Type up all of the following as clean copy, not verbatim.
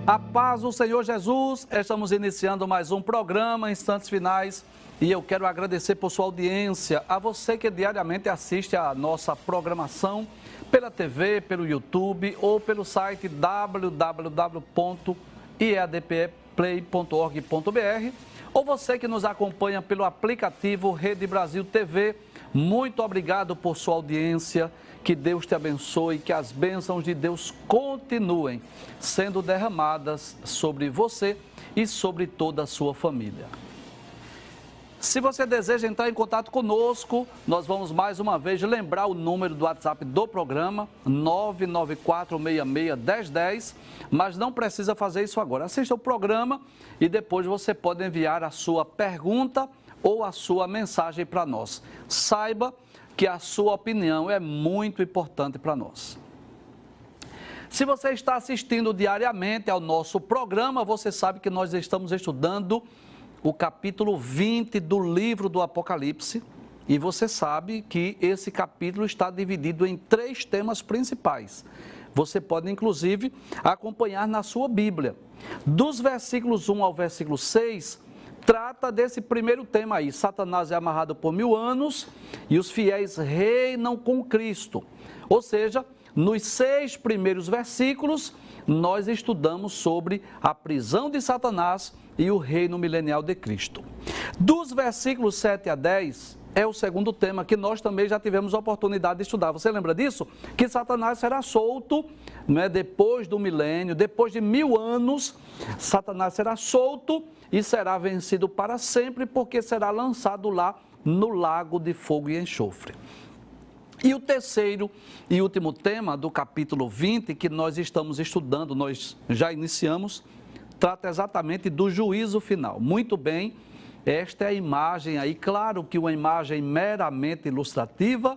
A paz do Senhor Jesus, estamos iniciando mais um programa, Instantes Finais, e eu quero agradecer por sua audiência, a você que diariamente assiste a nossa programação pela TV, pelo YouTube ou pelo site www.iadpeplay.org.br, ou você que nos acompanha pelo aplicativo Rede Brasil TV. Muito obrigado por sua audiência, que Deus te abençoe, que as bênçãos de Deus continuem sendo derramadas sobre você e sobre toda a sua família. Se você deseja entrar em contato conosco, nós vamos mais uma vez lembrar o número do WhatsApp do programa, 994661010, mas não precisa fazer isso agora. Assista o programa e depois você pode enviar a sua pergunta ou a sua mensagem para nós. Saiba que a sua opinião é muito importante para nós. Se você está assistindo diariamente ao nosso programa, você sabe que nós estamos estudando o capítulo 20 do livro do Apocalipse, e você sabe que esse capítulo está dividido em 3 temas principais. Você pode, inclusive, acompanhar na sua Bíblia. Dos versículos 1 ao versículo 6, trata desse primeiro tema aí: Satanás é amarrado por 1000 anos e os fiéis reinam com Cristo. Ou seja, nos 6 primeiros versículos, nós estudamos sobre a prisão de Satanás e o reino milenial de Cristo. Dos versículos 7 a 10, é o segundo tema que nós também já tivemos a oportunidade de estudar. Você lembra disso? Que Satanás será solto, né, depois do milênio, depois de 1000 anos, Satanás será solto e será vencido para sempre, porque será lançado lá no lago de fogo e enxofre. E o terceiro e último tema do capítulo 20, que nós estamos estudando, nós já iniciamos, trata exatamente do juízo final. Muito bem, esta é a imagem aí, claro que uma imagem meramente ilustrativa,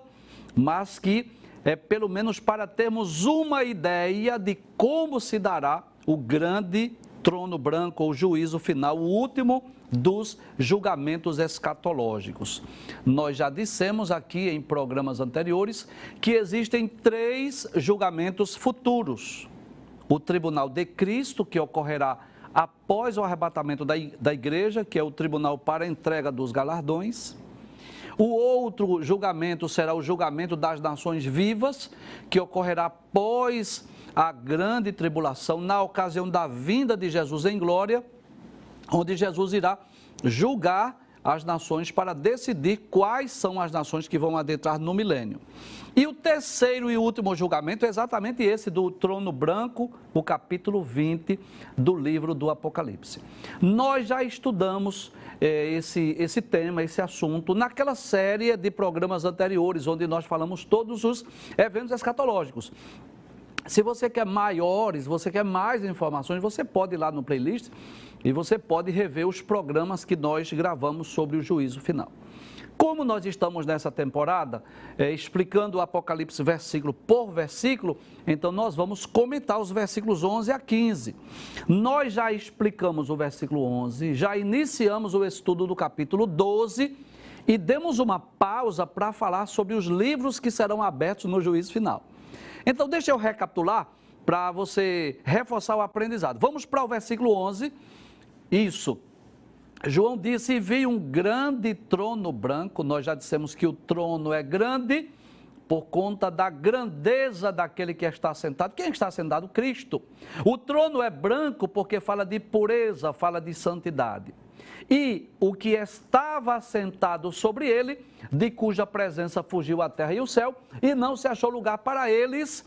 mas que é pelo menos para termos uma ideia de como se dará o grande trono branco, ou juízo final, o último dos julgamentos escatológicos. Nós já dissemos aqui em programas anteriores que existem 3 julgamentos futuros. O tribunal de Cristo, que ocorrerá após o arrebatamento da igreja, que é o tribunal para a entrega dos galardões. O outro julgamento será o julgamento das nações vivas, que ocorrerá após a grande tribulação, na ocasião da vinda de Jesus em glória, onde Jesus irá julgar as nações para decidir quais são as nações que vão adentrar no milênio. E o terceiro e último julgamento é exatamente esse do trono branco, o capítulo 20 do livro do Apocalipse. Nós já estudamos esse tema, esse assunto, naquela série de programas anteriores, onde nós falamos todos os eventos escatológicos. Se você quer maiores, você quer mais informações, você pode ir lá no playlist e você pode rever os programas que nós gravamos sobre o juízo final. Como nós estamos nessa temporada, explicando o Apocalipse versículo por versículo, então nós vamos comentar os versículos 11 a 15. Nós já explicamos o versículo 11, já iniciamos o estudo do capítulo 12 e demos uma pausa para falar sobre os livros que serão abertos no juízo final. Então, deixa eu recapitular para você reforçar o aprendizado. Vamos para o versículo 11. Isso. João disse: e vi um grande trono branco. Nós já dissemos que o trono é grande por conta da grandeza daquele que está sentado. Quem está sentado? Cristo. O trono é branco porque fala de pureza, fala de santidade. E o que estava sentado sobre ele, de cuja presença fugiu a terra e o céu, e não se achou lugar para eles,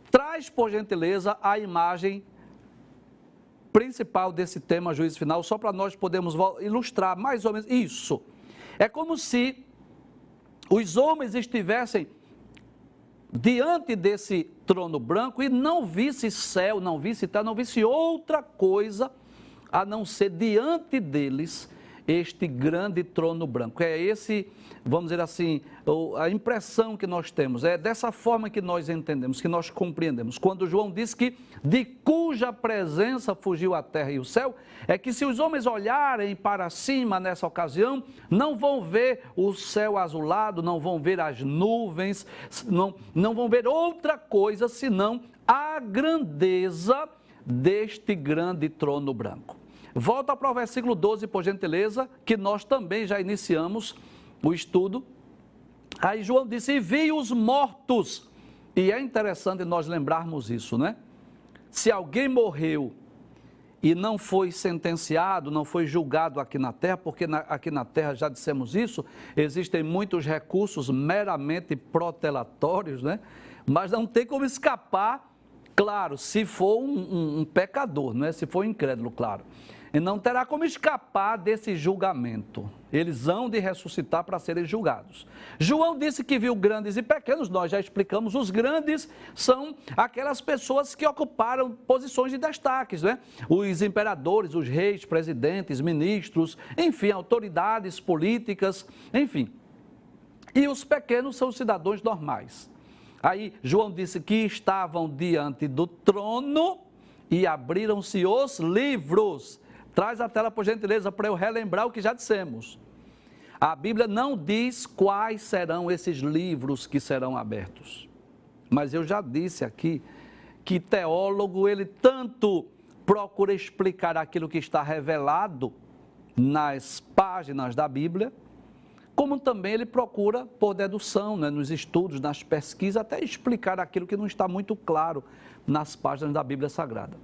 traz, por gentileza, a imagem principal desse tema, juízo final, só para nós podermos ilustrar mais ou menos isso. É como se os homens estivessem diante desse trono branco e não visse céu, não visse terra, não visse outra coisa a não ser diante deles este grande trono branco. É esse, vamos dizer assim, a impressão que nós temos, é dessa forma que nós entendemos, que nós compreendemos. Quando João diz que de cuja presença fugiu a terra e o céu, é que se os homens olharem para cima nessa ocasião, não vão ver o céu azulado, não vão ver as nuvens, não vão ver outra coisa senão a grandeza deste grande trono branco. Volta para o versículo 12, por gentileza, que nós também já iniciamos o estudo. Aí João disse, e vi os mortos. E é interessante nós lembrarmos isso, né? Se alguém morreu e não foi sentenciado, não foi julgado aqui na terra, porque aqui na terra, já dissemos isso, existem muitos recursos meramente protelatórios, né? Mas não tem como escapar, claro, se for um pecador, né? Se for incrédulo, claro. E não terá como escapar desse julgamento. Eles hão de ressuscitar para serem julgados. João disse que viu grandes e pequenos, nós já explicamos. Os grandes são aquelas pessoas que ocuparam posições de destaques, né? Os imperadores, os reis, presidentes, ministros, enfim, autoridades políticas, enfim. E os pequenos são os cidadãos normais. Aí João disse que estavam diante do trono e abriram-se os livros. Traz a tela, por gentileza, para eu relembrar o que já dissemos. A Bíblia não diz quais serão esses livros que serão abertos. Mas eu já disse aqui que teólogo, ele tanto procura explicar aquilo que está revelado nas páginas da Bíblia, como também ele procura, por dedução, né, nos estudos, nas pesquisas, até explicar aquilo que não está muito claro nas páginas da Bíblia Sagrada.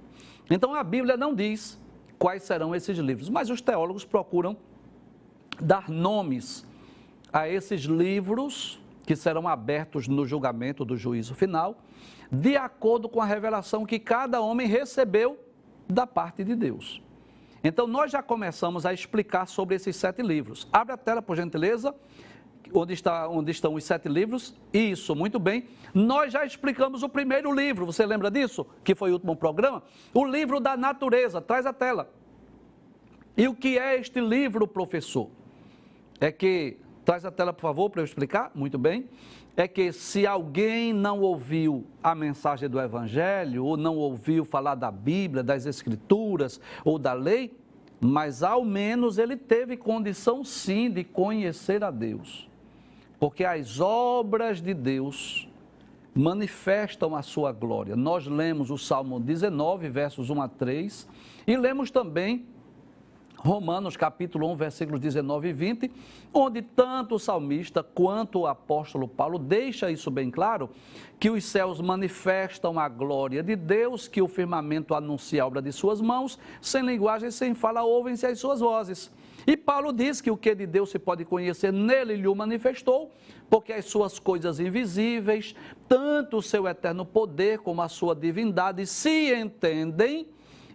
Então a Bíblia não diz quais serão esses livros, mas os teólogos procuram dar nomes a esses livros que serão abertos no julgamento do juízo final, de acordo com a revelação que cada homem recebeu da parte de Deus. Então nós já começamos a explicar sobre esses 7 livros. Abre a tela, por gentileza, onde estão os 7 livros. Isso, muito bem. Nós já explicamos o primeiro livro, você lembra disso? Que foi o último programa? O livro da natureza, traz a tela. E o que é este livro, professor? É que, traz a tela, por favor, para eu explicar, muito bem. É que se alguém não ouviu a mensagem do Evangelho, ou não ouviu falar da Bíblia, das Escrituras, ou da lei, mas ao menos ele teve condição sim de conhecer a Deus. Porque as obras de Deus manifestam a sua glória. Nós lemos o Salmo 19, versos 1 a 3, e lemos também Romanos capítulo 1, versículos 19 e 20, onde tanto o salmista quanto o apóstolo Paulo deixa isso bem claro, que os céus manifestam a glória de Deus, que o firmamento anuncia a obra de suas mãos, sem linguagem, sem fala, ouvem-se as suas vozes. E Paulo diz que o que de Deus se pode conhecer, nele lhe o manifestou, porque as suas coisas invisíveis, tanto o seu eterno poder como a sua divindade, se entendem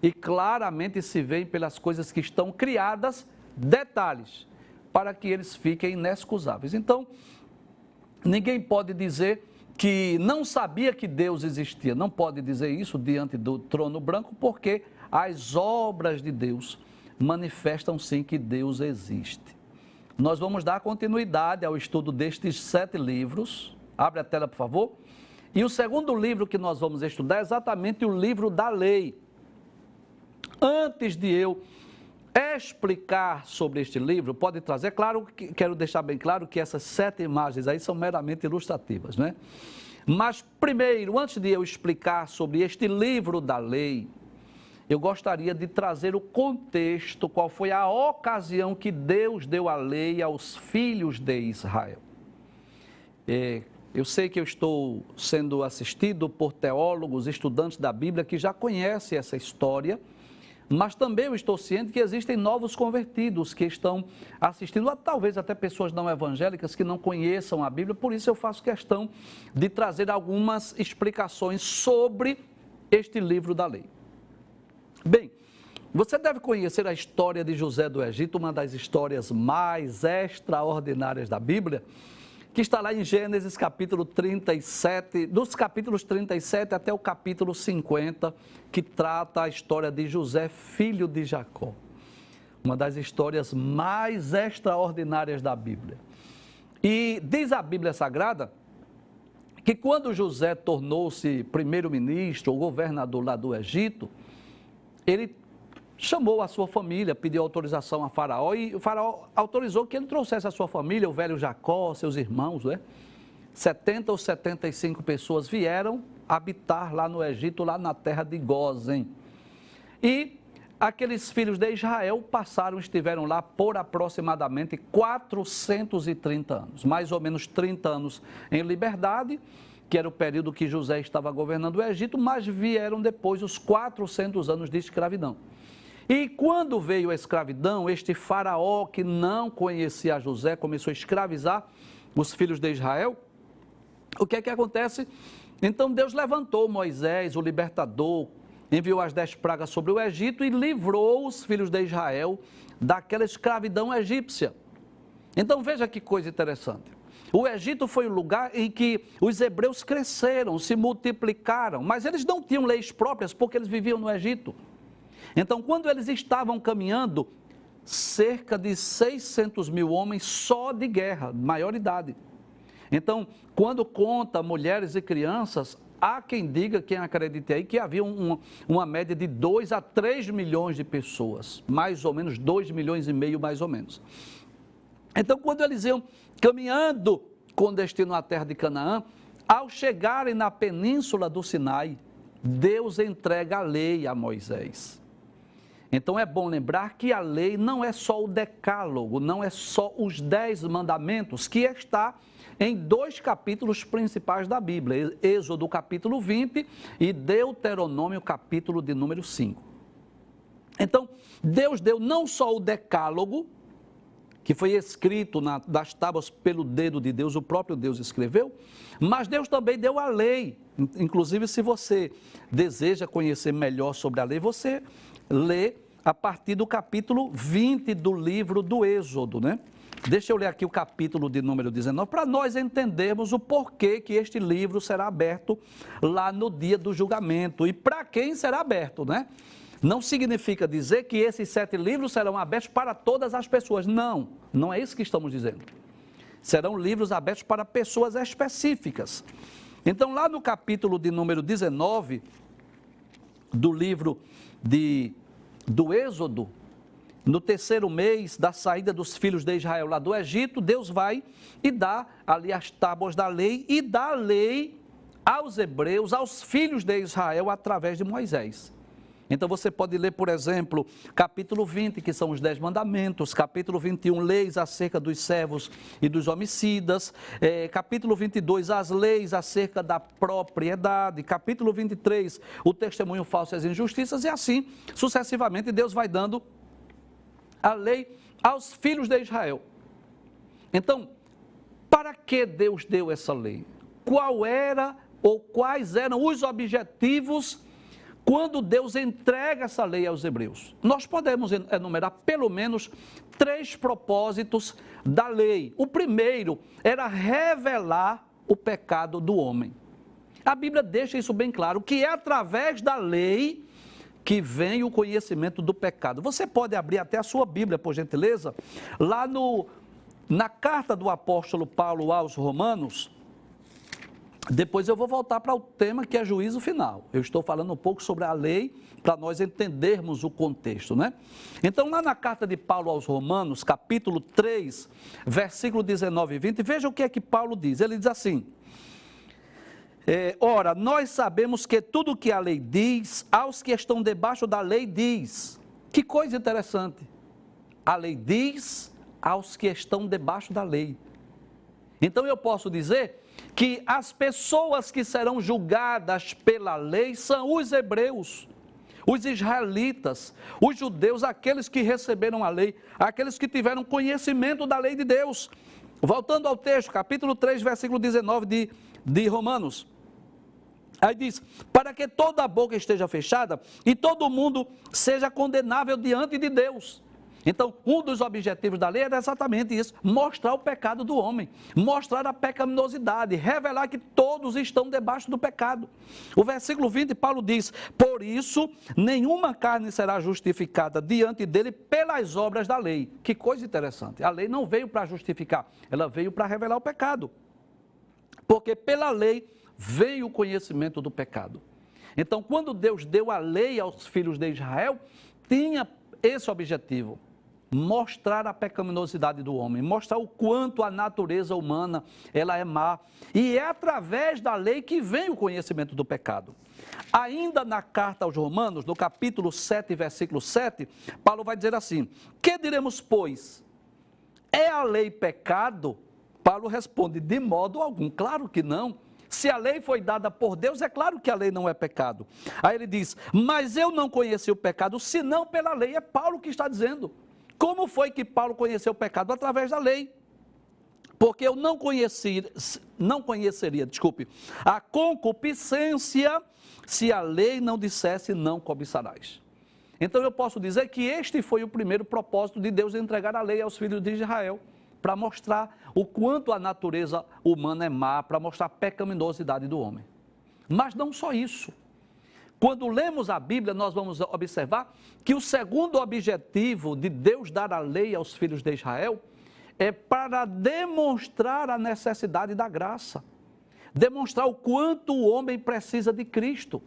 e claramente se veem pelas coisas que estão criadas, detalhes, para que eles fiquem inexcusáveis. Então, ninguém pode dizer que não sabia que Deus existia, não pode dizer isso diante do trono branco, porque as obras de Deus manifestam sim que Deus existe. Nós vamos dar continuidade ao estudo destes 7 livros, abre a tela por favor, e o segundo livro que nós vamos estudar é exatamente o livro da lei. Antes de eu explicar sobre este livro, pode trazer, claro, quero deixar bem claro que essas 7 imagens aí são meramente ilustrativas, né? Mas primeiro, antes de eu explicar sobre este livro da lei, eu gostaria de trazer o contexto, qual foi a ocasião que Deus deu a lei aos filhos de Israel. Eu sei que eu estou sendo assistido por teólogos, estudantes da Bíblia que já conhecem essa história, mas também eu estou ciente que existem novos convertidos que estão assistindo, talvez até pessoas não evangélicas que não conheçam a Bíblia, por isso eu faço questão de trazer algumas explicações sobre este livro da lei. Bem, você deve conhecer a história de José do Egito, uma das histórias mais extraordinárias da Bíblia, que está lá em Gênesis capítulo 37, dos capítulos 37 até o capítulo 50, que trata a história de José, filho de Jacó. Uma das histórias mais extraordinárias da Bíblia. E diz a Bíblia Sagrada que quando José tornou-se primeiro-ministro ou governador lá do Egito, ele chamou a sua família, pediu autorização a Faraó e o Faraó autorizou que ele trouxesse a sua família, o velho Jacó, seus irmãos, né? 70 ou 75 pessoas vieram habitar lá no Egito, lá na terra de Gósen. e aqueles filhos de Israel estiveram lá por aproximadamente 430 anos, mais ou menos 30 anos em liberdade, que era o período que José estava governando o Egito, mas vieram depois os 400 anos de escravidão. E quando veio a escravidão, este faraó que não conhecia José, começou a escravizar os filhos de Israel. O que é que acontece? Então Deus levantou Moisés, o libertador, enviou as 10 pragas sobre o Egito e livrou os filhos de Israel daquela escravidão egípcia. Então veja que coisa interessante. O Egito foi o lugar em que os hebreus cresceram, se multiplicaram, mas eles não tinham leis próprias porque eles viviam no Egito. Então, quando eles estavam caminhando, cerca de 600 mil homens só de guerra, maior idade. Então, quando conta mulheres e crianças, há quem diga, quem acredite aí, que havia uma média de 2 a 3 milhões de pessoas, mais ou menos 2 milhões e meio, mais ou menos. Então, quando eles iam caminhando com destino à terra de Canaã, ao chegarem na península do Sinai, Deus entrega a lei a Moisés. Então é bom lembrar que a lei não é só o decálogo, não é só os 10 mandamentos, que está em 2 capítulos principais da Bíblia, Êxodo capítulo 20 e Deuteronômio capítulo de número 5. Então, Deus deu não só o decálogo, que foi escrito das tábuas pelo dedo de Deus, o próprio Deus escreveu, mas Deus também deu a lei. Inclusive, se você deseja conhecer melhor sobre a lei, você lê a partir do capítulo 20 do livro do Êxodo, né? Deixa eu ler aqui o capítulo de número 19, para nós entendermos o porquê que este livro será aberto lá no dia do julgamento e para quem será aberto, né? Não significa dizer que esses 7 livros serão abertos para todas as pessoas. Não, não é isso que estamos dizendo. Serão livros abertos para pessoas específicas. Então, lá no capítulo de número 19 do livro do Êxodo, no 3º mês da saída dos filhos de Israel lá do Egito, Deus vai e dá ali as tábuas da lei e dá a lei aos hebreus, aos filhos de Israel, através de Moisés. Então você pode ler, por exemplo, capítulo 20, que são os 10 mandamentos, capítulo 21, leis acerca dos servos e dos homicidas, capítulo 22, as leis acerca da propriedade, capítulo 23, o testemunho falso e as injustiças, e assim sucessivamente Deus vai dando a lei aos filhos de Israel. Então, para que Deus deu essa lei? Qual era ou quais eram os objetivos quando Deus entrega essa lei aos hebreus? Nós podemos enumerar pelo menos 3 propósitos da lei. O primeiro era revelar o pecado do homem. A Bíblia deixa isso bem claro, que é através da lei que vem o conhecimento do pecado. Você pode abrir até a sua Bíblia, por gentileza, lá na carta do apóstolo Paulo aos Romanos. Depois eu vou voltar para o tema que é juízo final. Eu estou falando um pouco sobre a lei para nós entendermos o contexto, né? Então, lá na carta de Paulo aos Romanos, capítulo 3, versículo 19 e 20, veja o que é que Paulo diz. Ele diz assim: ora, nós sabemos que tudo o que a lei diz, aos que estão debaixo da lei diz. Que coisa interessante. A lei diz aos que estão debaixo da lei. Então eu posso dizer que as pessoas que serão julgadas pela lei são os hebreus, os israelitas, os judeus, aqueles que receberam a lei, aqueles que tiveram conhecimento da lei de Deus. Voltando ao texto, capítulo 3, versículo 19 de Romanos. Aí diz: para que toda a boca esteja fechada e todo mundo seja condenável diante de Deus. Então, um dos objetivos da lei era exatamente isso, mostrar o pecado do homem, mostrar a pecaminosidade, revelar que todos estão debaixo do pecado. O versículo 20, Paulo diz: por isso, nenhuma carne será justificada diante dele pelas obras da lei. Que coisa interessante, a lei não veio para justificar, ela veio para revelar o pecado. Porque pela lei veio o conhecimento do pecado. Então, quando Deus deu a lei aos filhos de Israel, tinha esse objetivo. mostrar a pecaminosidade do homem, mostrar o quanto a natureza humana ela é má. E é através da lei que vem o conhecimento do pecado. Ainda na carta aos Romanos, no capítulo 7, versículo 7, Paulo vai dizer assim: que diremos, pois? É a lei pecado? Paulo responde: de modo algum. Claro que não. Se a lei foi dada por Deus, é claro que a lei não é pecado. Aí ele diz: mas eu não conheci o pecado senão pela lei. É Paulo que está dizendo. Como foi que Paulo conheceu o pecado? Através da lei. Porque eu não conheceria, a concupiscência se a lei não dissesse não cobiçarás. Então eu posso dizer que este foi o primeiro propósito de Deus entregar a lei aos filhos de Israel, para mostrar o quanto a natureza humana é má, para mostrar a pecaminosidade do homem. Mas não só isso. Quando lemos a Bíblia, nós vamos observar que o segundo objetivo de Deus dar a lei aos filhos de Israel é para demonstrar a necessidade da graça, demonstrar o quanto o homem precisa de Cristo.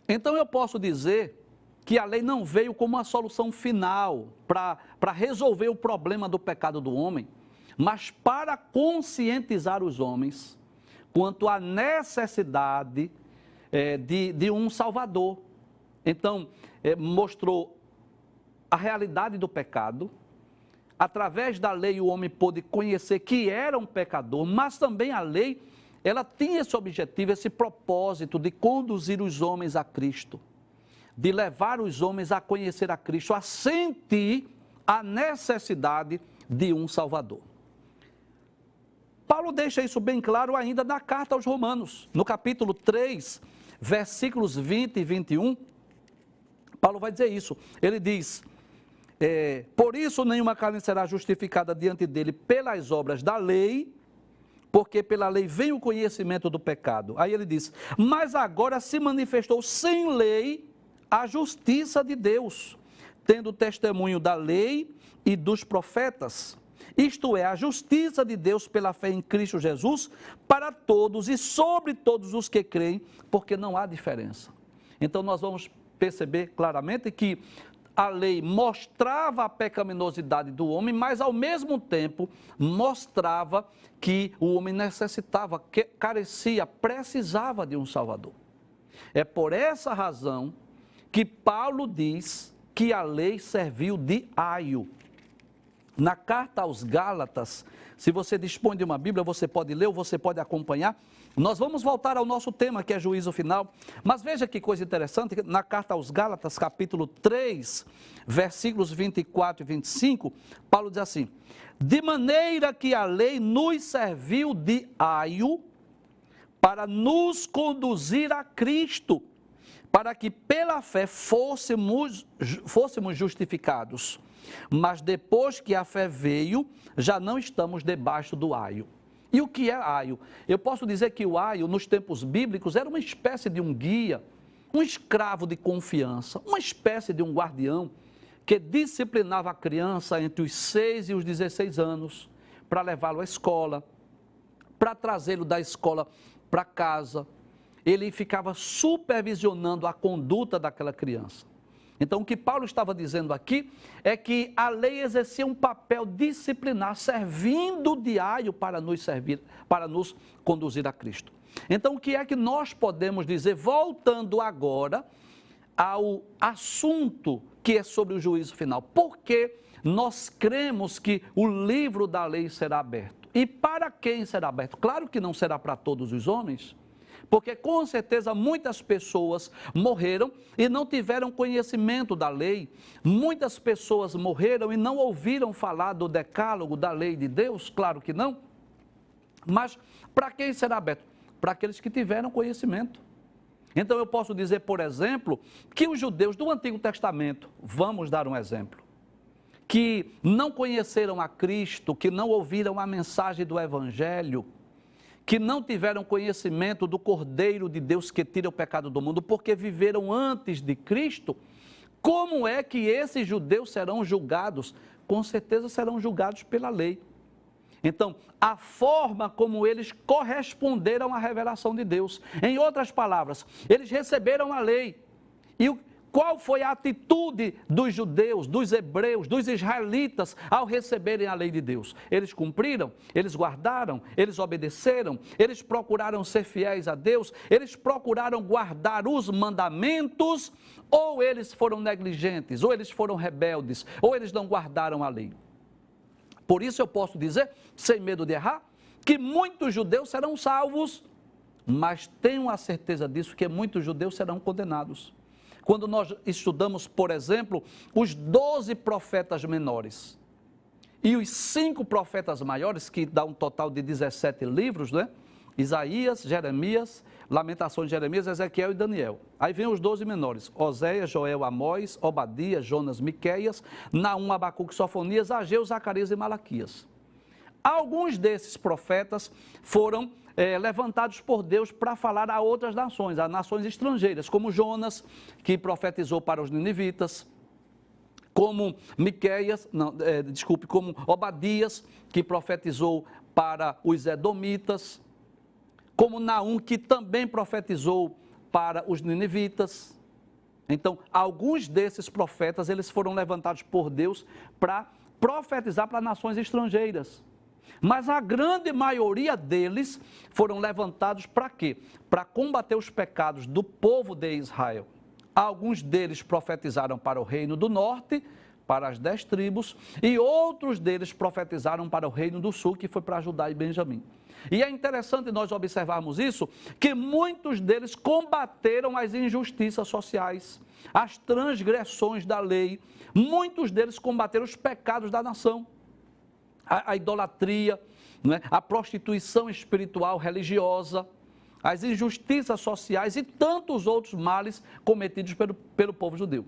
Então eu posso dizer que a lei não veio como uma solução final para resolver o problema do pecado do homem, mas para conscientizar os homens quanto à necessidade de um Salvador. Então, mostrou a realidade do pecado. Através da lei o homem pôde conhecer que era um pecador, mas também a lei, ela tinha esse objetivo, esse propósito de conduzir os homens a Cristo, de levar os homens a conhecer a Cristo, a sentir a necessidade de um Salvador. Paulo deixa isso bem claro ainda na carta aos Romanos, no capítulo 3, versículos 20 e 21, Paulo vai dizer isso. Ele diz: por isso nenhuma carne será justificada diante dele pelas obras da lei, porque pela lei vem o conhecimento do pecado. Aí ele diz: mas agora se manifestou sem lei a justiça de Deus, tendo testemunho da lei e dos profetas. Isto é, a justiça de Deus pela fé em Cristo Jesus, para todos e sobre todos os que creem, porque não há diferença. Então nós vamos perceber claramente que a lei mostrava a pecaminosidade do homem, mas ao mesmo tempo mostrava que o homem necessitava, carecia, precisava de um Salvador. É por essa razão que Paulo diz que a lei serviu de aio. Na carta aos Gálatas, se você dispõe de uma Bíblia, você pode ler ou você pode acompanhar. Nós vamos voltar ao nosso tema, que é juízo final. Mas veja que coisa interessante, na carta aos Gálatas, capítulo 3, versículos 24 e 25, Paulo diz assim: de maneira que a lei nos serviu de aio para nos conduzir a Cristo, para que pela fé fôssemos justificados. Mas depois que a fé veio, já não estamos debaixo do aio. E o que é aio? Eu posso dizer que o aio, nos tempos bíblicos, era uma espécie de um guia, um escravo de confiança, uma espécie de um guardião que disciplinava a criança entre os 6 e os 16 anos para levá-lo à escola, para trazê-lo da escola para casa. Ele ficava supervisionando a conduta daquela criança. Então, o que Paulo estava dizendo aqui é que a lei exercia um papel disciplinar, servindo de aio para nos servir, para nos conduzir a Cristo. Então, o que é que nós podemos dizer, voltando agora ao assunto que é sobre o juízo final? Porque nós cremos que o livro da lei será aberto. E para quem será aberto? Claro que não será para todos os homens, porque com certeza muitas pessoas morreram e não tiveram conhecimento da lei. Muitas pessoas morreram e não ouviram falar do decálogo, da lei de Deus, claro que não. Mas para quem será aberto? Para aqueles que tiveram conhecimento. Então eu posso dizer, por exemplo, que os judeus do Antigo Testamento, vamos dar um exemplo, que não conheceram a Cristo, que não ouviram a mensagem do Evangelho, que não tiveram conhecimento do Cordeiro de Deus que tira o pecado do mundo, porque viveram antes de Cristo, como é que esses judeus serão julgados? Com certeza serão julgados pela lei. Então, a forma como eles corresponderam à revelação de Deus. Em outras palavras, eles receberam a lei. E Qual foi a atitude dos judeus, dos hebreus, dos israelitas ao receberem a lei de Deus? Eles cumpriram? Eles guardaram? Eles obedeceram? Eles procuraram ser fiéis a Deus? Eles procuraram guardar os mandamentos? Ou eles foram negligentes? Ou eles foram rebeldes? Ou eles não guardaram a lei? Por isso eu posso dizer, sem medo de errar, que muitos judeus serão salvos, mas tenho a certeza disso, que muitos judeus serão condenados. Quando nós estudamos, por exemplo, os 12 profetas menores e os 5 profetas maiores, que dá um total de 17 livros, né? Isaías, Jeremias, Lamentações de Jeremias, Ezequiel e Daniel. Aí vem os 12 menores: Oséias, Joel, Amós, Obadias, Jonas, Miqueias, Naum, Abacuque, Sofonias, Ageu, Zacarias e Malaquias. Alguns desses profetas foram levantados por Deus para falar a outras nações, a nações estrangeiras, como Jonas, que profetizou para os ninivitas, como como Obadias, que profetizou para os edomitas, como Naum, que também profetizou para os ninivitas. Então, alguns desses profetas, eles foram levantados por Deus para profetizar para nações estrangeiras. Mas a grande maioria deles foram levantados para quê? Para combater os pecados do povo de Israel. Alguns deles profetizaram para o reino do norte, para as 10 tribos, e outros deles profetizaram para o reino do sul, que foi para Judá e Benjamim. E é interessante nós observarmos isso, que muitos deles combateram as injustiças sociais, as transgressões da lei. Muitos deles combateram os pecados da nação. A idolatria, não é? A prostituição espiritual religiosa, as injustiças sociais e tantos outros males cometidos pelo povo judeu.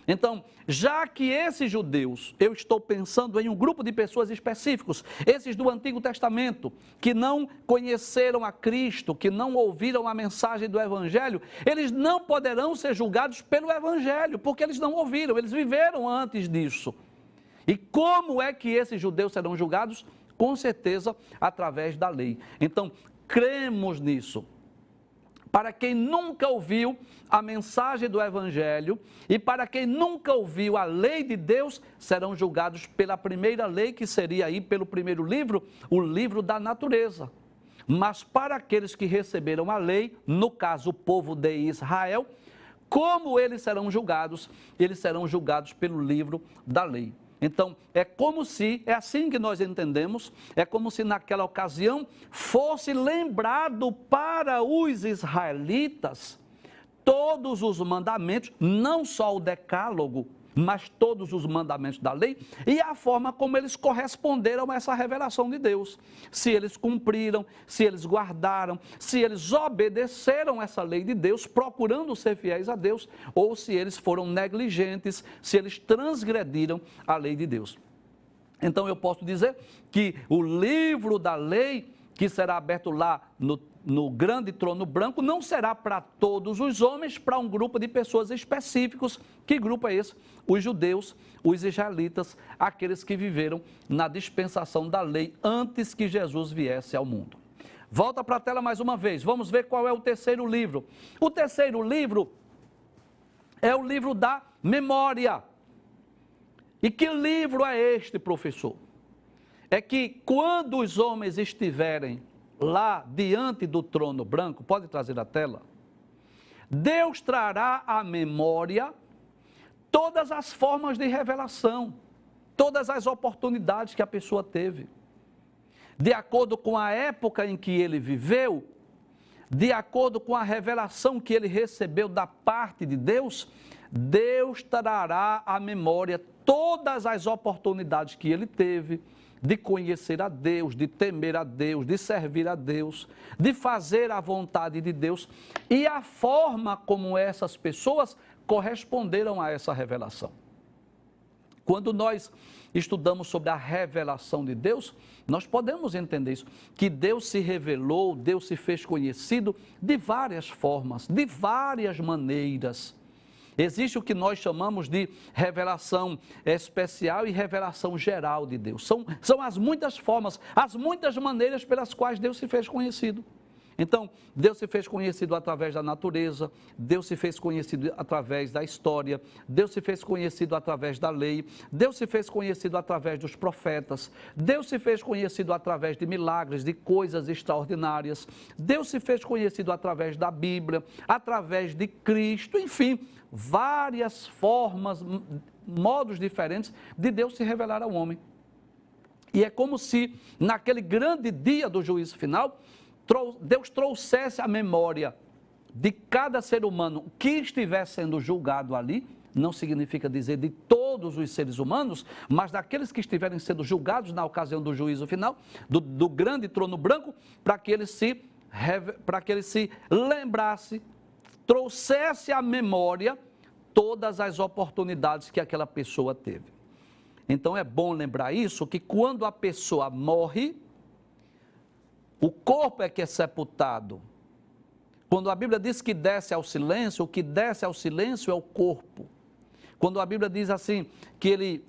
Então, já que esses judeus, eu estou pensando em um grupo de pessoas específicos, esses do Antigo Testamento, que não conheceram a Cristo, que não ouviram a mensagem do Evangelho, eles não poderão ser julgados pelo Evangelho, porque eles não ouviram, eles viveram antes disso. E como é que esses judeus serão julgados? Com certeza, através da lei. Então, cremos nisso. Para quem nunca ouviu a mensagem do Evangelho e para quem nunca ouviu a lei de Deus, serão julgados pela primeira lei, que seria aí pelo primeiro livro, o livro da natureza. Mas para aqueles que receberam a lei, no caso o povo de Israel, como eles serão julgados? Eles serão julgados pelo livro da lei. Então, é assim que nós entendemos, é como se naquela ocasião fosse lembrado para os israelitas todos os mandamentos, não só o decálogo, mas todos os mandamentos da lei e a forma como eles corresponderam a essa revelação de Deus. Se eles cumpriram, se eles guardaram, se eles obedeceram essa lei de Deus, procurando ser fiéis a Deus, ou se eles foram negligentes, se eles transgrediram a lei de Deus. Então eu posso dizer que o livro da lei, que será aberto lá no grande trono branco, não será para todos os homens, para um grupo de pessoas específicos. Que grupo é esse? Os judeus, os israelitas, aqueles que viveram na dispensação da lei antes que Jesus viesse ao mundo. Volta para a tela mais uma vez, vamos ver qual é o terceiro livro. O terceiro livro é o livro da memória. E que livro é este, professor? É que quando os homens estiverem lá diante do trono branco, pode trazer a tela, Deus trará à memória todas as formas de revelação, todas as oportunidades que a pessoa teve, de acordo com a época em que ele viveu, de acordo com a revelação que ele recebeu da parte de Deus, Deus trará à memória todas as oportunidades que ele teve, de conhecer a Deus, de temer a Deus, de servir a Deus, de fazer a vontade de Deus e a forma como essas pessoas corresponderam a essa revelação. Quando nós estudamos sobre a revelação de Deus, nós podemos entender isso, que Deus se revelou, Deus se fez conhecido de várias formas, de várias maneiras. Existe o que nós chamamos de revelação especial e revelação geral de Deus. São as muitas formas, as muitas maneiras pelas quais Deus se fez conhecido. Então, Deus se fez conhecido através da natureza, Deus se fez conhecido através da história, Deus se fez conhecido através da lei, Deus se fez conhecido através dos profetas, Deus se fez conhecido através de milagres, de coisas extraordinárias, Deus se fez conhecido através da Bíblia, através de Cristo, enfim, várias formas, modos diferentes de Deus se revelar ao homem. E é como se naquele grande dia do juízo final, Deus trouxesse a memória de cada ser humano que estiver sendo julgado ali, não significa dizer de todos os seres humanos, mas daqueles que estiverem sendo julgados na ocasião do juízo final, do grande trono branco, para que ele se lembrasse, trouxesse à memória todas as oportunidades que aquela pessoa teve. Então é bom lembrar isso, que quando a pessoa morre, o corpo é que é sepultado. Quando a Bíblia diz que desce ao silêncio, o que desce ao silêncio é o corpo. Quando a Bíblia diz assim, que ele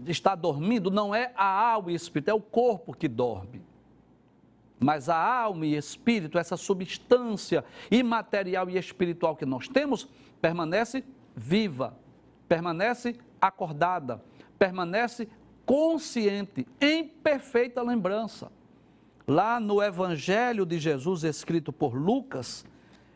está dormindo, não é a alma e espírito, é o corpo que dorme. Mas a alma e espírito, essa substância imaterial e espiritual que nós temos, permanece viva, permanece acordada, permanece consciente, em perfeita lembrança. Lá no Evangelho de Jesus, escrito por Lucas,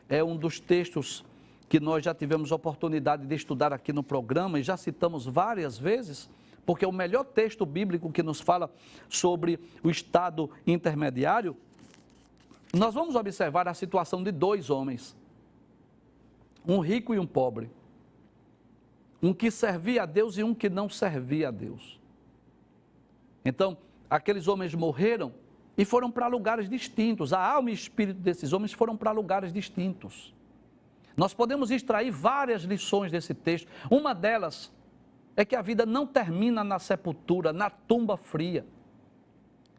é um dos textos que nós já tivemos oportunidade de estudar aqui no programa e já citamos várias vezes, porque é o melhor texto bíblico que nos fala sobre o estado intermediário. Nós vamos observar a situação de dois homens, um rico e um pobre, um que servia a Deus e um que não servia a Deus. Então, aqueles homens morreram e foram para lugares distintos. A alma e espírito desses homens foram para lugares distintos. Nós podemos extrair várias lições desse texto. Uma delas é que a vida não termina na sepultura, na tumba fria.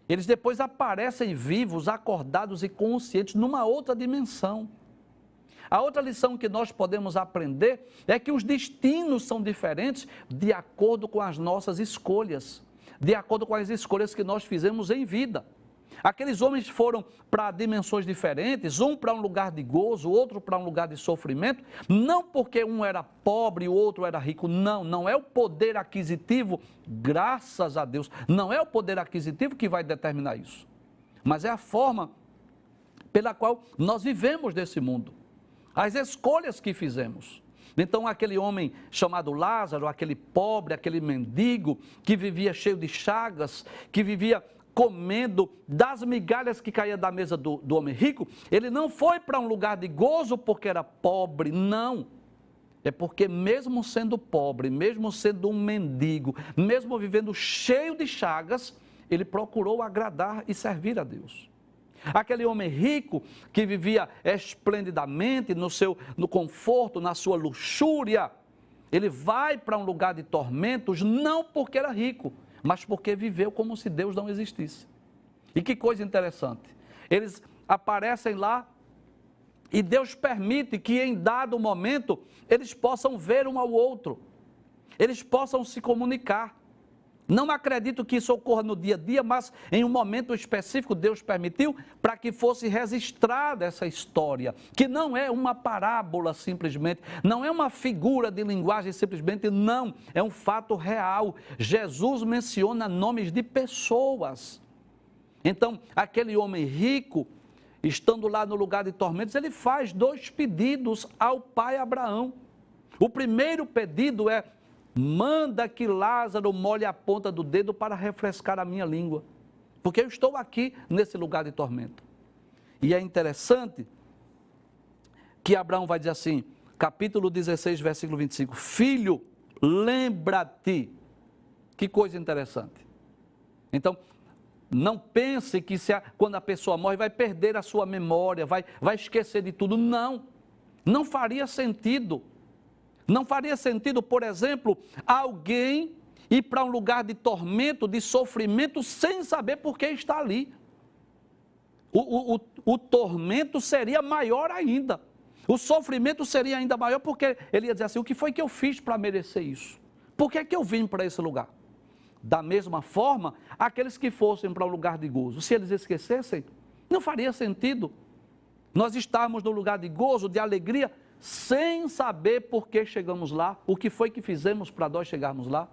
Eles depois aparecem vivos, acordados e conscientes numa outra dimensão. A outra lição que nós podemos aprender é que os destinos são diferentes de acordo com as nossas escolhas, de acordo com as escolhas que nós fizemos em vida. Aqueles homens foram para dimensões diferentes, um para um lugar de gozo, outro para um lugar de sofrimento, não porque um era pobre e o outro era rico, não é o poder aquisitivo, graças a Deus, não é o poder aquisitivo que vai determinar isso, mas é a forma pela qual nós vivemos nesse mundo, as escolhas que fizemos. Então aquele homem chamado Lázaro, aquele pobre, aquele mendigo, que vivia cheio de chagas, que vivia comendo das migalhas que caía da mesa do homem rico, ele não foi para um lugar de gozo porque era pobre, não. É porque mesmo sendo pobre, mesmo sendo um mendigo, mesmo vivendo cheio de chagas, ele procurou agradar e servir a Deus. Aquele homem rico que vivia esplendidamente no conforto, na sua luxúria, ele vai para um lugar de tormentos não porque era rico, mas porque viveu como se Deus não existisse. E que coisa interessante, eles aparecem lá e Deus permite que em dado momento eles possam ver um ao outro, eles possam se comunicar. Não acredito que isso ocorra no dia a dia, mas em um momento específico Deus permitiu para que fosse registrada essa história, que não é uma parábola simplesmente, não é uma figura de linguagem simplesmente, não, é um fato real. Jesus menciona nomes de pessoas. Então, aquele homem rico, estando lá no lugar de tormentos, ele faz dois pedidos ao pai Abraão. O primeiro pedido é: manda que Lázaro molhe a ponta do dedo para refrescar a minha língua, porque eu estou aqui nesse lugar de tormento. E é interessante que Abraão vai dizer assim, capítulo 16, versículo 25, filho, lembra-te. Que coisa interessante. Então, não pense que quando a pessoa morre vai perder a sua memória, vai esquecer de tudo. Não faria sentido. Não faria sentido, por exemplo, alguém ir para um lugar de tormento, de sofrimento, sem saber por que está ali. O tormento seria maior ainda. O sofrimento seria ainda maior, porque ele ia dizer assim, o que foi que eu fiz para merecer isso? Por que eu vim para esse lugar? Da mesma forma, aqueles que fossem para um lugar de gozo, se eles esquecessem, Não faria sentido nós estarmos no lugar de gozo, de alegria, sem saber por que chegamos lá, o que foi que fizemos para nós chegarmos lá.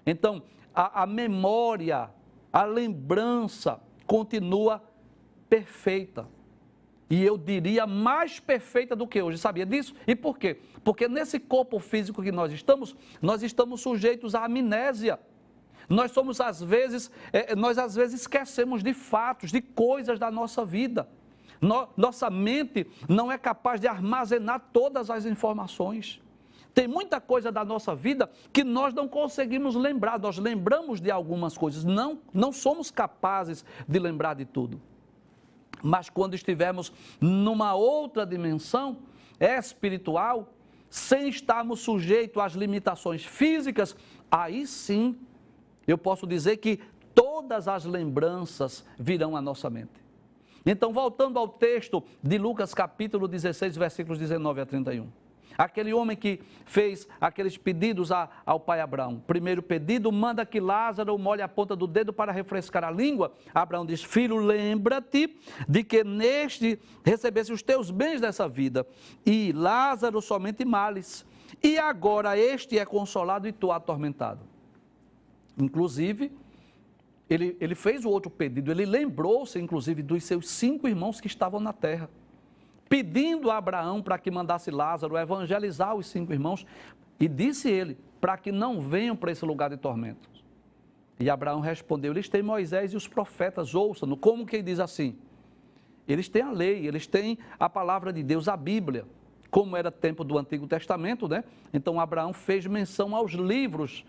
Então, a memória, a lembrança continua perfeita. E eu diria mais perfeita do que hoje, sabia disso? E por quê? Porque nesse corpo físico que nós estamos sujeitos à amnésia. Nós somos, às vezes esquecemos de fatos, de coisas da nossa vida. Nossa mente não é capaz de armazenar todas as informações. Tem muita coisa da nossa vida que nós não conseguimos lembrar. Nós lembramos de algumas coisas, não somos capazes de lembrar de tudo. Mas quando estivermos numa outra dimensão espiritual, sem estarmos sujeitos às limitações físicas, aí sim, eu posso dizer que todas as lembranças virão à nossa mente. Então, voltando ao texto de Lucas capítulo 16, versículos 19 a 31. Aquele homem que fez aqueles pedidos ao pai Abraão. Primeiro pedido, manda que Lázaro molhe a ponta do dedo para refrescar a língua. Abraão diz, filho, lembra-te de que neste recebesse os teus bens dessa vida, e Lázaro somente males. E agora este é consolado e tu atormentado. Inclusive, ele fez o outro pedido, ele lembrou-se, inclusive, dos seus 5 irmãos que estavam na terra, pedindo a Abraão para que mandasse Lázaro evangelizar os 5 irmãos, e disse ele, para que não venham para esse lugar de tormentos. E Abraão respondeu, eles têm Moisés e os profetas, ouçam-no. Como que ele diz assim? Eles têm a lei, eles têm a palavra de Deus, a Bíblia. Como era tempo do Antigo Testamento, né? Então Abraão fez menção aos livros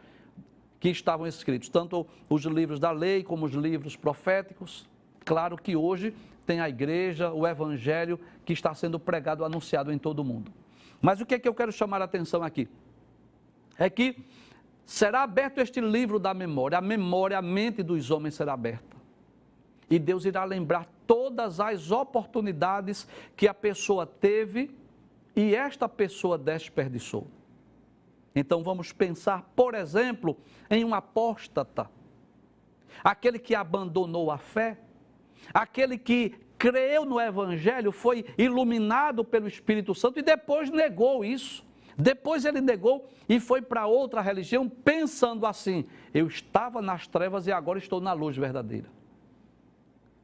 que estavam escritos, tanto os livros da lei como os livros proféticos. Claro que hoje tem a igreja, o evangelho que está sendo pregado, anunciado em todo o mundo. Mas o que é que eu quero chamar a atenção aqui? É que será aberto este livro da memória, a mente dos homens será aberta. E Deus irá lembrar todas as oportunidades que a pessoa teve e esta pessoa desperdiçou. Então vamos pensar, por exemplo, em um apóstata, aquele que abandonou a fé, aquele que creu no Evangelho, foi iluminado pelo Espírito Santo e depois negou isso. Depois ele negou e foi para outra religião pensando assim, eu estava nas trevas e agora estou na luz verdadeira.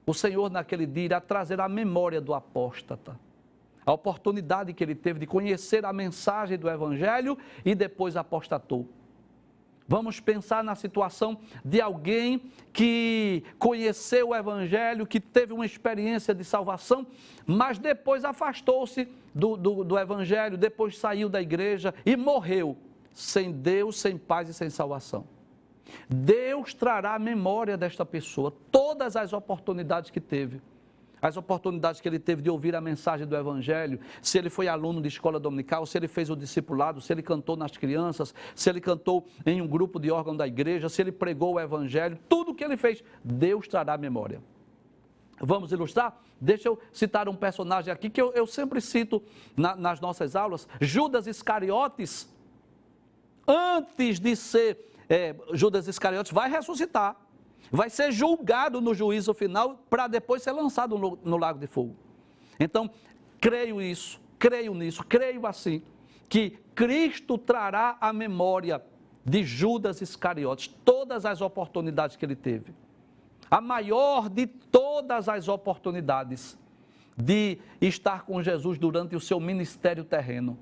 O Senhor naquele dia irá trazer a memória do apóstata, a oportunidade que ele teve de conhecer a mensagem do Evangelho e depois apostatou. Vamos pensar na situação de alguém que conheceu o Evangelho, que teve uma experiência de salvação, mas depois afastou-se do Evangelho, depois saiu da igreja e morreu sem Deus, sem paz e sem salvação. Deus trará a memória desta pessoa, todas as oportunidades que teve. As oportunidades que ele teve de ouvir a mensagem do Evangelho, se ele foi aluno de escola dominical, se ele fez o discipulado, se ele cantou nas crianças, se ele cantou em um grupo de órgão da igreja, se ele pregou o Evangelho, tudo o que ele fez, Deus trará a memória. Vamos ilustrar? Deixa eu citar um personagem aqui que eu sempre cito nas nossas aulas, Judas Iscariotes. Antes de ser Judas Iscariotes, vai ressuscitar. Vai ser julgado no juízo final para depois ser lançado no lago de fogo. Então, creio nisso, creio assim, que Cristo trará à memória de Judas Iscariotes todas as oportunidades que ele teve. A maior de todas as oportunidades de estar com Jesus durante o seu ministério terreno.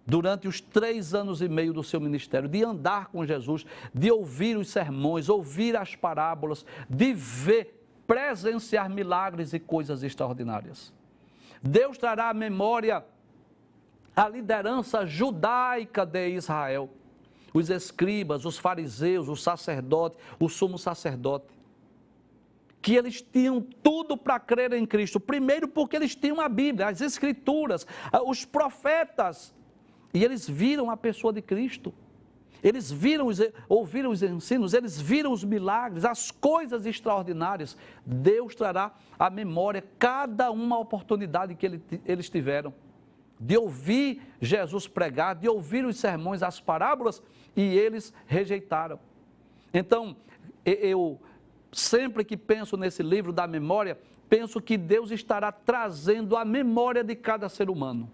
Durante os 3 anos e meio do seu ministério, de andar com Jesus, de ouvir os sermões, ouvir as parábolas, de ver, presenciar milagres e coisas extraordinárias. Deus trará à memória a liderança judaica de Israel, os escribas, os fariseus, o sacerdote, o sumo sacerdote, que eles tinham tudo para crer em Cristo. Primeiro porque eles tinham a Bíblia, as Escrituras, os profetas. E eles viram a pessoa de Cristo, eles ouviram os ensinos, eles viram os milagres, as coisas extraordinárias. Deus trará à memória cada uma oportunidade que eles tiveram, de ouvir Jesus pregar, de ouvir os sermões, as parábolas, e eles rejeitaram. Então, eu sempre que penso nesse livro da memória, penso que Deus estará trazendo à memória de cada ser humano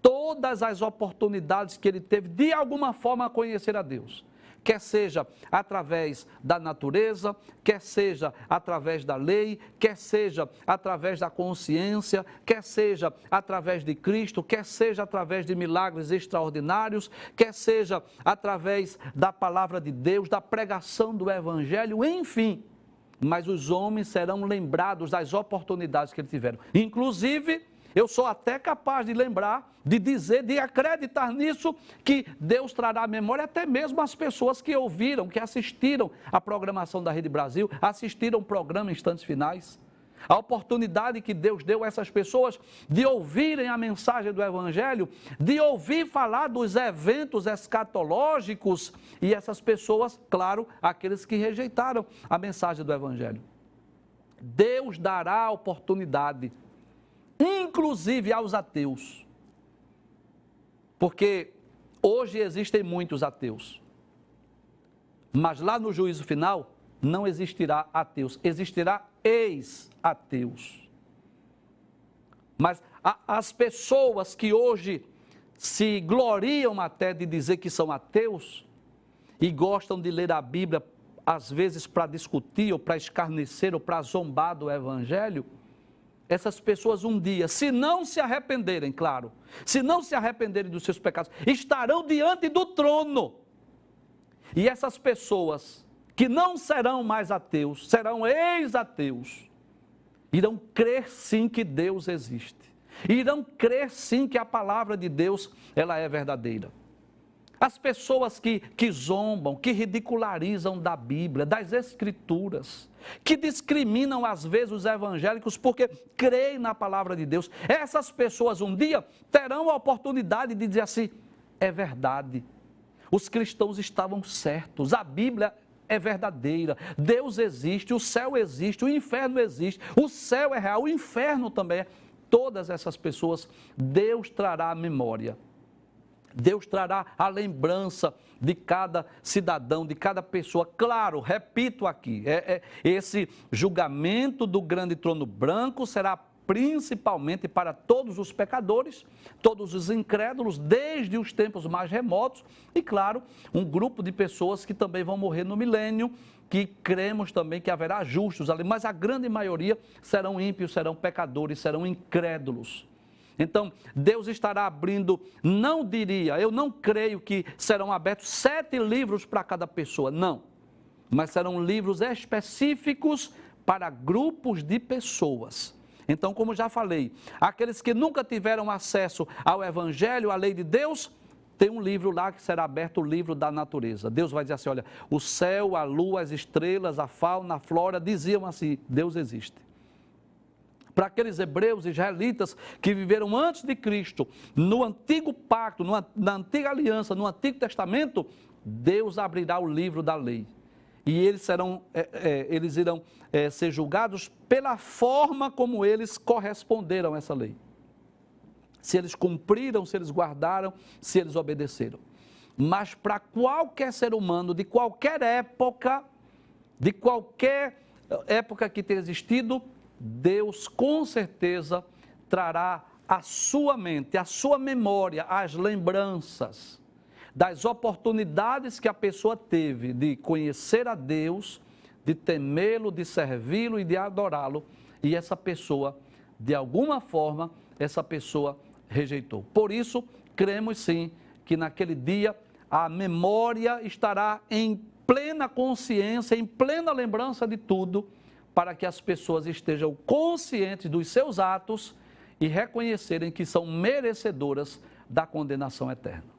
todas as oportunidades que ele teve de alguma forma a conhecer a Deus. Quer seja através da natureza, quer seja através da lei, quer seja através da consciência, quer seja através de Cristo, quer seja através de milagres extraordinários, quer seja através da palavra de Deus, da pregação do Evangelho, enfim. Mas os homens serão lembrados das oportunidades que eles tiveram. Inclusive, eu sou até capaz de lembrar, de dizer, de acreditar nisso, que Deus trará à memória até mesmo as pessoas que ouviram, que assistiram à programação da Rede Brasil, assistiram o programa Instantes Finais. A oportunidade que Deus deu a essas pessoas de ouvirem a mensagem do Evangelho, de ouvir falar dos eventos escatológicos, e essas pessoas, claro, aqueles que rejeitaram a mensagem do Evangelho. Deus dará a oportunidade, inclusive aos ateus, porque hoje existem muitos ateus, mas lá no juízo final não existirá ateus, existirá ex-ateus. Mas as pessoas que hoje se gloriam até de dizer que são ateus e gostam de ler a Bíblia, às vezes para discutir ou para escarnecer ou para zombar do Evangelho, essas pessoas um dia, se não se arrependerem, claro, se não se arrependerem dos seus pecados, estarão diante do trono. E essas pessoas que não serão mais ateus, serão ex-ateus, irão crer sim que Deus existe. Irão crer sim que a palavra de Deus, ela é verdadeira. As pessoas que zombam, que ridicularizam da Bíblia, das Escrituras, que discriminam às vezes os evangélicos porque creem na palavra de Deus, essas pessoas um dia terão a oportunidade de dizer assim, é verdade, os cristãos estavam certos, a Bíblia é verdadeira, Deus existe, o céu existe, o inferno existe, o céu é real, o inferno também é. Todas essas pessoas, Deus trará à memória. Deus trará a lembrança de cada cidadão, de cada pessoa. Claro, repito aqui, esse julgamento do grande trono branco será principalmente para todos os pecadores, todos os incrédulos, desde os tempos mais remotos, e claro, um grupo de pessoas que também vão morrer no milênio, que cremos também que haverá justos ali, mas a grande maioria serão ímpios, serão pecadores, serão incrédulos. Então, Deus estará abrindo, eu não creio que serão abertos 7 livros para cada pessoa, não. Mas serão livros específicos para grupos de pessoas. Então, como já falei, aqueles que nunca tiveram acesso ao Evangelho, à lei de Deus, tem um livro lá que será aberto, o livro da natureza. Deus vai dizer assim, olha, o céu, a lua, as estrelas, a fauna, a flora, diziam assim, Deus existe. Para aqueles hebreus, israelitas, que viveram antes de Cristo, no antigo pacto, na antiga aliança, no Antigo Testamento, Deus abrirá o livro da lei. E eles irão ser julgados pela forma como eles corresponderam a essa lei. Se eles cumpriram, se eles guardaram, se eles obedeceram. Mas para qualquer ser humano, de qualquer época que tenha existido, Deus com certeza trará à sua mente, à sua memória, as lembranças das oportunidades que a pessoa teve de conhecer a Deus, de temê-lo, de servi-lo e de adorá-lo, e essa pessoa, de alguma forma, essa pessoa rejeitou. Por isso, cremos sim que naquele dia a memória estará em plena consciência, em plena lembrança de tudo, para que as pessoas estejam conscientes dos seus atos e reconhecerem que são merecedoras da condenação eterna.